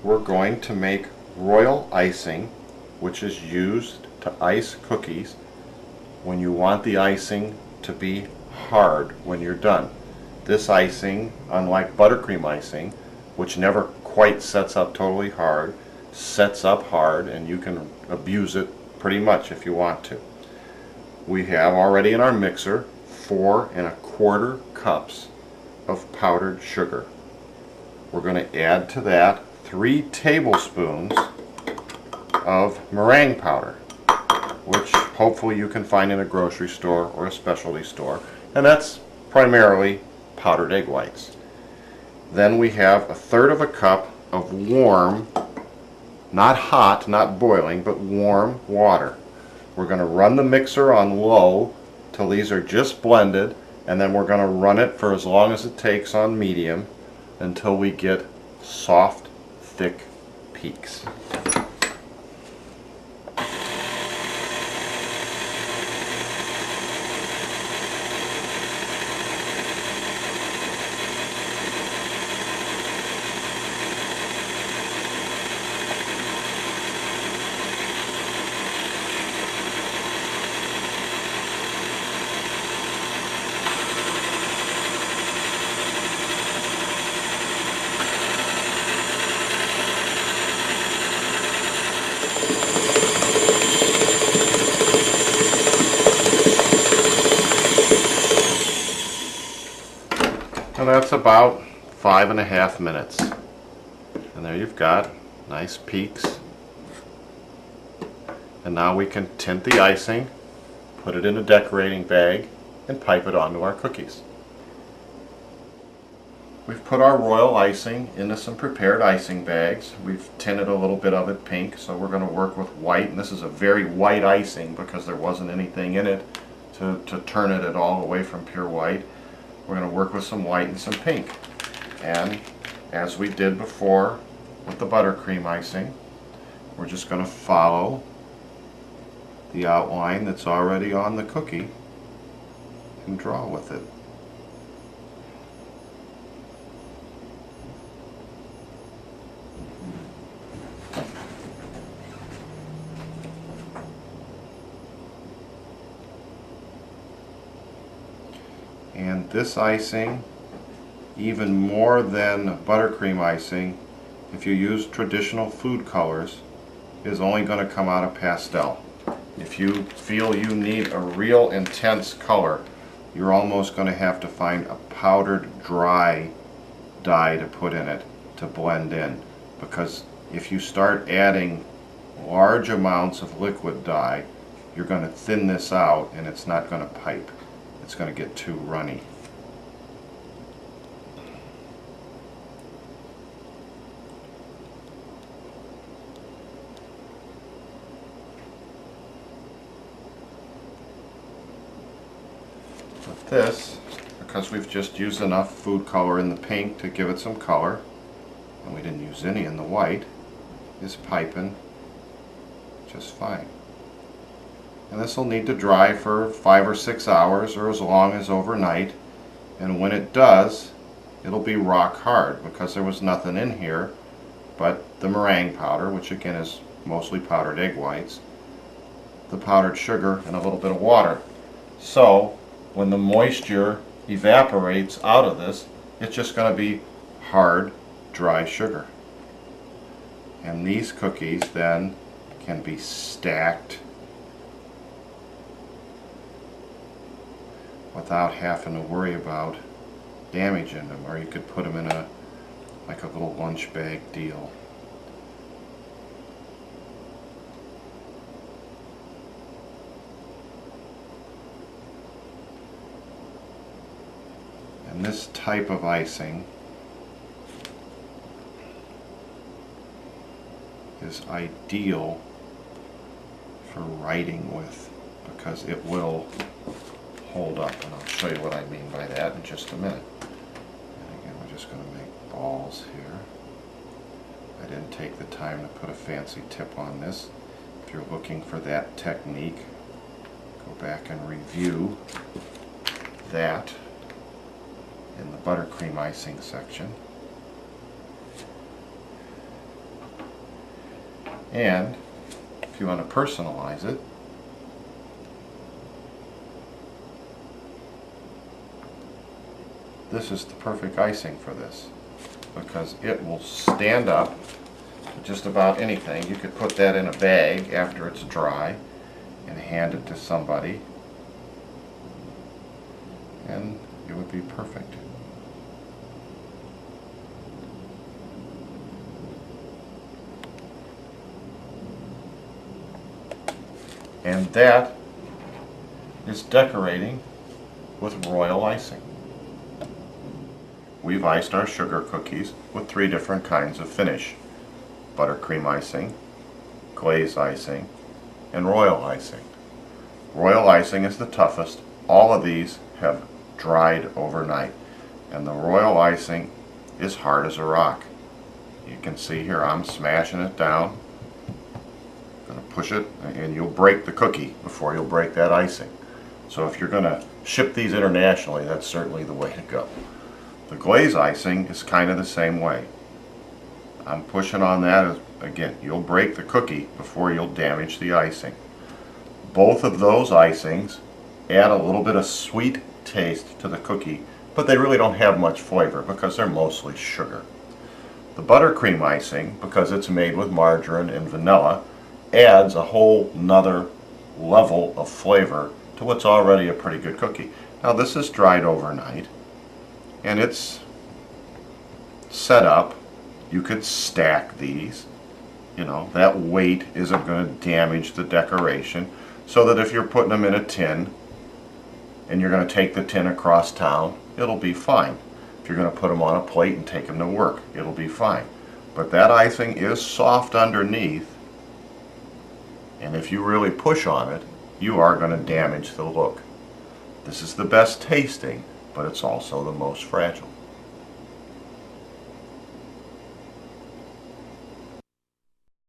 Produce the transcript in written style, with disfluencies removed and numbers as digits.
we're going to make royal icing, which is used to ice cookies when you want the icing to be hard when you're done. This icing, unlike buttercream icing, which never quite sets up totally hard, sets up hard, and you can abuse it pretty much if you want to. We have already in our mixer 4 1/4 cups of powdered sugar. We're going to add to that 3 tablespoons of meringue powder, which hopefully you can find in a grocery store or a specialty store, and that's primarily powdered egg whites. Then we have 1/3 cup of warm, not hot, not boiling, but warm water. We're going to run the mixer on low till these are just blended, and then we're going to run it for as long as it takes on medium until we get soft, thick peaks. And that's about 5.5 minutes. And there you've got nice peaks. And now we can tint the icing, put it in a decorating bag, and pipe it onto our cookies. We've put our royal icing into some prepared icing bags. We've tinted a little bit of it pink, so we're going to work with white. And this is a very white icing because there wasn't anything in it to turn it at all away from pure white. We're going to work with some white and some pink. And as we did before with the buttercream icing, we're just going to follow the outline that's already on the cookie and draw with it. And this icing, even more than buttercream icing, if you use traditional food colors, is only going to come out of pastel. If you feel you need a real intense color, you're almost going to have to find a powdered dry dye to put in it to blend in, because if you start adding large amounts of liquid dye, you're going to thin this out and it's not going to pipe. It's going to get too runny. With this, because we've just used enough food color in the pink to give it some color, and we didn't use any in the white, is piping just fine. And this will need to dry for 5 or 6 hours or as long as overnight, and when it does, it'll be rock hard because there was nothing in here but the meringue powder, which again is mostly powdered egg whites, the powdered sugar, and a little bit of water. So when the moisture evaporates out of this, it's just going to be hard, dry sugar. And these cookies then can be stacked without having to worry about damaging them, or you could put them in like a little lunch bag deal. And this type of icing is ideal for writing with because it will hold up, and I'll show you what I mean by that in just a minute. And again, we're just going to make balls here. I didn't take the time to put a fancy tip on this. If you're looking for that technique, go back and review that in the buttercream icing section. And if you want to personalize it, this is the perfect icing for this, because it will stand up to just about anything. You could put that in a bag after it's dry and hand it to somebody, and it would be perfect. And that is decorating with royal icing. We've iced our sugar cookies with 3 different kinds of finish: buttercream icing, glaze icing, and royal icing. Royal icing is the toughest. All of these have dried overnight, and the royal icing is hard as a rock. You can see here I'm smashing it down. Going to push it, and you'll break the cookie before you'll break that icing. So if you're going to ship these internationally, that's certainly the way to go. The glaze icing is kind of the same way. I'm pushing on that. Again, you'll break the cookie before you'll damage the icing. Both of those icings add a little bit of sweet taste to the cookie, but they really don't have much flavor because they're mostly sugar. The buttercream icing, because it's made with margarine and vanilla, adds a whole nother level of flavor to what's already a pretty good cookie. Now this is dried overnight, and it's set up. You could stack these. You know, that weight isn't going to damage the decoration, so that if you're putting them in a tin and you're going to take the tin across town, it'll be fine. If you're going to put them on a plate and take them to work, it'll be fine. But that icing is soft underneath, and if you really push on it, you are going to damage the look. This is the best tasting, but it's also the most fragile.